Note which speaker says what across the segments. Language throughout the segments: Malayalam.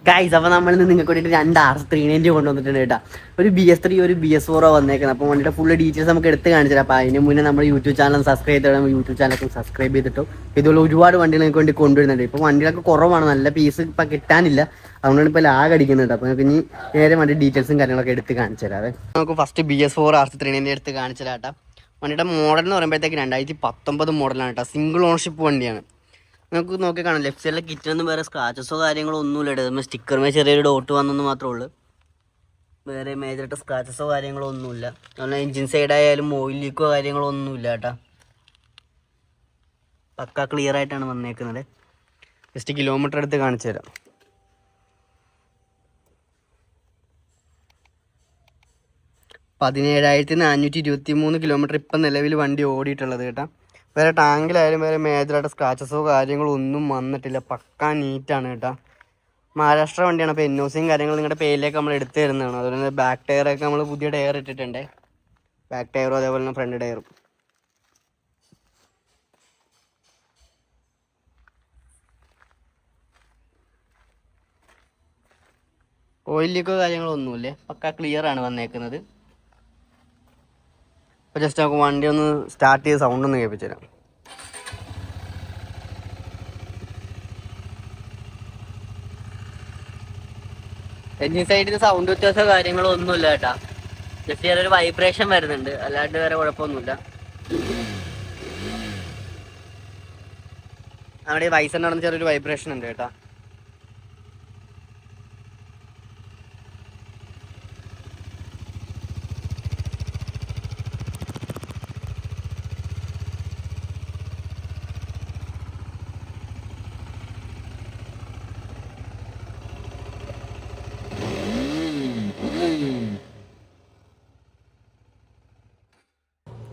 Speaker 1: ഗൈസ്, അപ്പോൾ നമ്മളിന്ന് നിങ്ങൾക്ക് വേണ്ടിയിട്ട് 2 R390 കൊണ്ടുവന്നിട്ടുണ്ട് കേട്ടോ. ഒരു BS3 ഒരു BS4 വന്നേക്കുന്നത്. അപ്പോൾ വണ്ടിയുടെ ഫുൾ ഡീറ്റെയിൽസ് നമുക്ക് എടുത്ത് കാണിച്ചു. അപ്പോൾ അതിന് മുന്നേ നമ്മുടെ യൂട്യൂബ് ചാനൽ സബ്സ്ക്രൈബ് ചെയ്തിട്ട് യൂട്യൂബ് ചാനലൊക്കെ സബ്സ്ക്രൈബ് ചെയ്തിട്ടോ. ഇതുപോലെ ഒരുപാട് വണ്ടികൾ നിങ്ങൾക്ക് വേണ്ടി കൊണ്ടുവരുന്നുണ്ട്. ഇപ്പോൾ വണ്ടികളൊക്കെ കുറവാണ്, നല്ല പീസ് ഇപ്പം കിട്ടാനില്ല. അതുകൊണ്ടാണ് ഇപ്പോൾ ലാഗ് അടിക്കുന്നുണ്ട്. അപ്പോൾ നമുക്ക് ഇനി നേരെ വണ്ടി ഡീറ്റെയിൽസും കാര്യങ്ങളൊക്കെ എടുത്ത് കാണിച്ചു തരാവേ. നമുക്ക് ഫസ്റ്റ് BS4 R390 എടുത്ത് കാണിച്ചു തരാം കേട്ടോ. വണ്ടിയുടെ മോഡൽ എന്ന് പറയുമ്പോഴത്തേക്ക് 2019 മോഡലാണ് കേട്ടോ. സിംഗിൾ ഓണർഷിപ്പ് വണ്ടിയാണ്. നമുക്ക് നോക്കി കാണാം, ലെഫ്റ്റ് സൈഡിലെ കിറ്റിനൊന്നും വേറെ സ്ക്രാച്ചസോ കാര്യങ്ങളോ ഒന്നുമില്ല. ഇടുമ്പോൾ സ്റ്റിക്കറുമേ ചെറിയൊരു ഡോട്ട് വന്നെന്ന് മാത്രമേ ഉള്ളൂ. വേറെ മേജറായിട്ട് സ്ക്രാച്ചസോ കാര്യങ്ങളോ ഒന്നുമില്ല. അതുപോലെ എൻജിൻ സൈഡായാലും ഓയിൽ ലീക്കോ കാര്യങ്ങളോ ഒന്നുമില്ല കേട്ടോ. പക്ക ക്ലിയർ ആയിട്ടാണ് വന്നേക്കുന്നത്. ജസ്റ്റ് കിലോമീറ്റർ എടുത്ത് കാണിച്ചു തരാം. 17,423 കിലോമീറ്റർ ഇപ്പം നിലവിൽ വണ്ടി ഓടിയിട്ടുള്ളത് കേട്ടോ. വേറെ ടാങ്കിലായാലും വേറെ മേജറായിട്ട് സ്ക്രാച്ചസോ കാര്യങ്ങളോ ഒന്നും വന്നിട്ടില്ല. പക്ക നീറ്റാണ് കേട്ടോ. മഹാരാഷ്ട്ര വണ്ടിയാണ്. അപ്പോൾ NOCയും കാര്യങ്ങളും നിങ്ങളുടെ പേരിലേക്ക് നമ്മൾ എടുത്തു തരുന്നതാണ്. അതുപോലെ തന്നെ ബാക്ക് ടയറൊക്കെ നമ്മൾ പുതിയ ടയർ ഇട്ടിട്ടുണ്ട്. ബാക്ക് ടയറും അതേപോലെ തന്നെ ഫ്രണ്ട് ടയറും. ഓയിൽ ലീക്കോ കാര്യങ്ങളോ ഒന്നുമില്ലേ, പക്ക ക്ലിയർ ആണ് വന്നേക്കുന്നത്. അപ്പോൾ ജസ്റ്റ് നമുക്ക് വണ്ടി ഒന്ന് സ്റ്റാർട്ട് ചെയ്ത് സൗണ്ട് ഒന്ന് കേൾപ്പിച്ചു തരാം. എൻജിൻ സൈഡിൽ സൗണ്ട് വ്യത്യാസമോ കാര്യങ്ങളോ ഒന്നുമില്ല കേട്ടാ. ജസ്റ്റ് ചെറിയൊരു വൈബ്രേഷൻ വരുന്നുണ്ട്, അല്ലാണ്ട് വേറെ കുഴപ്പമൊന്നുമില്ല. അവിടെ ഈ വൈസറിന് നടന്ന് ചെറിയൊരു വൈബ്രേഷൻ ഉണ്ട് കേട്ടാ.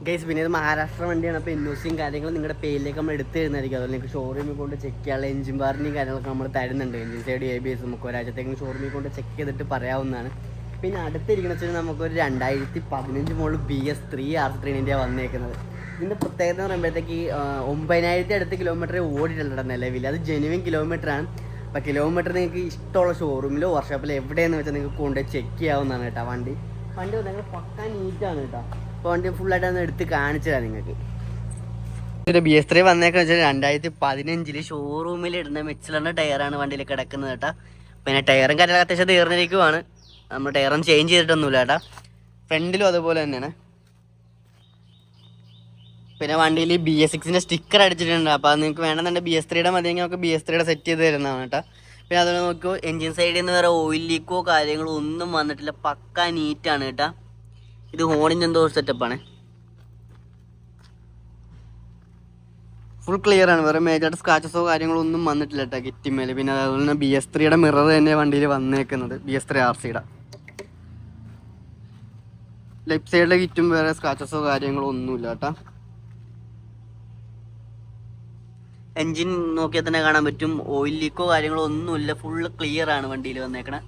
Speaker 1: ഗൈസ്, പിന്നെ ഇത് മഹാരാഷ്ട്ര വണ്ടിയാണ്. അപ്പോൾ NOCയും കാര്യങ്ങളും നിങ്ങളുടെ പേരിലേക്ക് നമ്മൾ എടുത്ത് തരുന്നതായിരിക്കും. അതുപോലെ നിങ്ങൾക്ക് ഷോറൂമിൽ കൊണ്ട് ചെക്ക് ചെയ്യാനുള്ള എഞ്ചിൻ വാറണ്ടിയും കാര്യങ്ങളൊക്കെ നമ്മൾ തരുന്നുണ്ട്. എഞ്ചിൻ സൈഡ് ABS നമുക്ക് ഒരാഴ്ചത്തേക്കും ഷോറൂമിൽ കൊണ്ട് ചെക്ക് ചെയ്തിട്ട് പറയാവുന്നതാണ്. പിന്നെ അടുത്തിരിക്കുന്ന വെച്ചാൽ നമുക്കൊരു 2015 മോഡൽ BS3 R390 വന്നേക്കുന്നത്. ഇതിൻ്റെ പ്രത്യേകത എന്ന് പറയുമ്പോഴത്തേക്ക് 9,000 അടുത്ത് കിലോമീറ്റർ ഓടിയിട്ടുള്ള നിലവിൽ. അത് ജെനുവിൻ കിലോമീറ്ററാണ്. അപ്പോൾ കിലോമീറ്റർ നിങ്ങൾക്ക് ഇഷ്ടമുള്ള ഷോറൂമിലോ വർക്ക്ഷോപ്പിലോ എവിടെയെന്ന് വെച്ചാൽ നിങ്ങൾക്ക് കൊണ്ട് ചെക്ക് ചെയ്യാവുന്നതാണ് കേട്ടോ. വണ്ടി നിങ്ങൾ പക്ക നീറ്റാണ് കേട്ടോ. അപ്പോൾ വണ്ടി ഫുള്ളായിട്ടൊന്ന് എടുത്ത് കാണിച്ചു തരാം നിങ്ങൾക്ക്. ഒരു BS3 വന്നേക്കെന്ന് വെച്ചാൽ 2015 ഷോറൂമിൽ ഇടുന്ന മിച്ചലിൻ്റെ ടയറാണ് വണ്ടിയിൽ കിടക്കുന്നത് കേട്ടോ. പിന്നെ ടയറും കാര്യങ്ങളൊക്കെ അത്യാവശ്യം തീർന്നിരിക്കുവാണ്. നമ്മൾ ടയറും ചേഞ്ച് ചെയ്തിട്ടൊന്നുമില്ല കേട്ടോ. ഫ്രണ്ടിലും അതുപോലെ തന്നെയാണ്. പിന്നെ വണ്ടിയിൽ BS6 സ്റ്റിക്കർ അടിച്ചിട്ടുണ്ട്. അപ്പോൾ അത് നിങ്ങൾക്ക് വേണമെന്നുണ്ടെങ്കിൽ BS3 മതിയെങ്കിൽ നമുക്ക് BS3 സെറ്റ് ചെയ്ത് തരുന്നതാണ് കേട്ടോ. പിന്നെ അതുപോലെ നോക്കിയോ, എൻജിൻ സൈഡിൽ നിന്ന് വേറെ ഓയിൽ ലീക്കോ കാര്യങ്ങളോ ഒന്നും വന്നിട്ടില്ല. പക്ക നീറ്റാണ് കേട്ടോ. ഇത് ഹോണിൻ്റെ എന്തോ സെറ്റപ്പാണ്. ഫുൾ ക്ലിയർ ആണ്. വേറെ മേജറായിട്ട് സ്ക്രാച്ചസോ കാര്യങ്ങളോ ഒന്നും വന്നിട്ടില്ല കേട്ടോ കിറ്റിമേൽ. പിന്നെ അതുപോലെ തന്നെ BS3 മിറർ തന്നെ വണ്ടിയിൽ വന്നേക്കുന്നത്. BS3 RCയുടെ ലെഫ്റ്റ് സൈഡിലെ കിറ്റും വേറെ സ്ക്രാച്ചസോ കാര്യങ്ങളോ ഒന്നുമില്ല കേട്ടോ. എൻജിൻ നോക്കിയാൽ തന്നെ കാണാൻ പറ്റും, ഓയിൽ ലീക്കോ കാര്യങ്ങളോ ഒന്നുമില്ല. ഫുള്ള് ക്ലിയർ ആണ് വണ്ടിയിൽ വന്നേക്കണേ.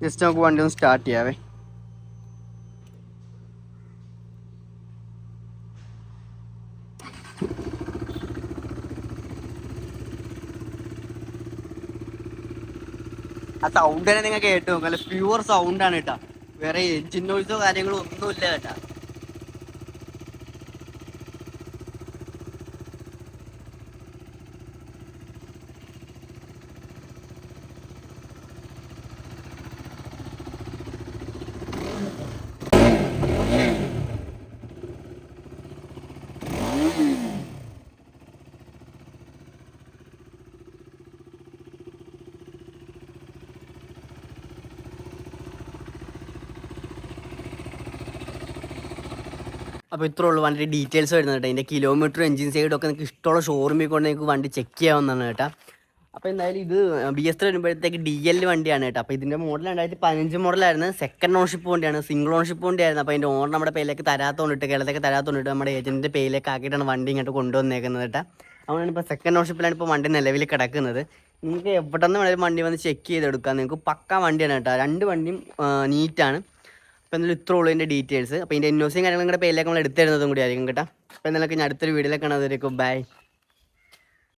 Speaker 1: ജസ്റ്റ് നമുക്ക് വണ്ടി ഒന്ന് സ്റ്റാർട്ട് ചെയ്യാവേ. ആ സൗണ്ട് തന്നെ നിങ്ങൾക്ക് കേട്ടു നോക്കാം. നല്ല പ്യുവർ സൗണ്ടാണ് കേട്ടോ. വേറെ എൻജിൻ നോയ്സോ കാര്യങ്ങളോ ഒന്നുമില്ല കേട്ടോ. അപ്പോൾ ഇത്രേ ഉള്ളൂ വണ്ടിയുടെ ഡീറ്റെയിൽസ് വരുന്നത് കേട്ടോ. ഇതിൻ്റെ കിലോമീറ്റർ എൻജിൻ സൈഡൊക്കെ നിങ്ങൾക്ക് ഇഷ്ടമുള്ള ഷോറൂമിൽ കൊണ്ട് നിങ്ങൾക്ക് വണ്ടി ചെക്ക് ചെയ്യാവുന്നതാണ് കേട്ടോ. അപ്പോൾ എന്തായാലും ഇത് BS3 വരുമ്പോഴത്തേക്ക് DL വണ്ടിയാണ് കേട്ടോ. അപ്പോൾ ഇതിൻ്റെ മോഡൽ 2015 മോഡലായിരുന്നു. സെക്കൻഡ് ഓണർഷിപ്പ് വണ്ടിയാണ്, സിംഗിൾ ഓണർഷിപ്പ് വണ്ടിയായിരുന്നു. അപ്പോൾ അതിൻ്റെ ഓണർ നമ്മുടെ പേരിലേക്ക് തരാത്തോണ്ടിട്ട്, കേരളത്തേക്ക് തരാത്തോണ്ടിട്ട് നമ്മുടെ ഏജൻറ്റിൻ്റെ പേരിലേക്ക് ആക്കിയിട്ടാണ് വണ്ടി ഇങ്ങോട്ട് കൊണ്ടുവന്നേക്കുന്നത് കേട്ടോ. അതുകൊണ്ടാണ് ഇപ്പോൾ സെക്കൻഡ് ഓണർഷിപ്പിലാണ് ഇപ്പോൾ വണ്ടി നിലവിൽ കിടക്കുന്നത്. നിങ്ങൾക്ക് എവിടെ നിന്ന് വേണമെങ്കിലും വണ്ടി വന്ന് ചെക്ക് ചെയ്തെടുക്കാം. നിങ്ങൾക്ക് പക്ക വണ്ടിയാണ് കേട്ടോ. 2 വണ്ടിയും നീറ്റാണ്. അപ്പോൾ എന്തായാലും ഇത്ര ഉള്ളൂ ഇതിൻ്റെ ഡീറ്റെയിൽസ്. അപ്പോൾ ഇതിൻ്റെ NOCയും കാര്യങ്ങളും നിങ്ങളുടെ പേരിലേക്ക് നമ്മൾ എടുത്തിരുന്നതും കൂടി ആയിരിക്കും കേട്ടോ. അപ്പോൾ എന്തായാലും ഞാൻ അടുത്തൊരു വീഡിയോയിലേക്കാണ്. അതിലേക്ക് ബൈ.